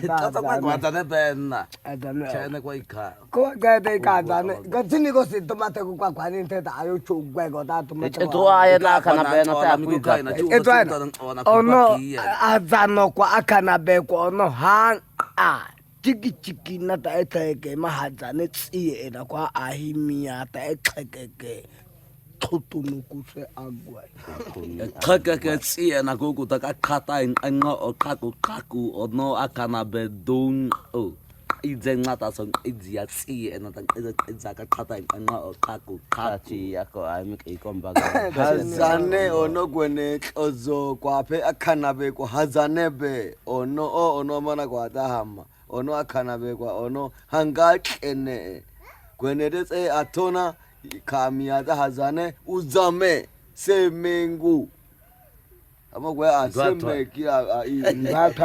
Kata kwa tane penna. Chene kwa ika. Ko gade ka tane. Gachini ko si tomate ko kwa kwani te ta ayo chugwe ko ta tomate. Ito ay na kana bena ta kuita. Ito ay. Ono azano kwa akana be ko ono han a. Chiki na ta eteke mahadza ne tsiye na kwa ahimia ta ekeke. Tutunukuse agwa. Kaka tsiye na kuku ta kata nga o kaku ono akana be don o. Ize ngata song idzia tsiye na ta iza kata nga o kaku Kachi yako amik ikombaga. Hazane ono gwene ozo kwape akana be ko hazane be ono mana kwa tahama. Ono akana be kwa ono hanga kene gwene detse atona kamiyata hazane uzame semengu ama gwe aseme kia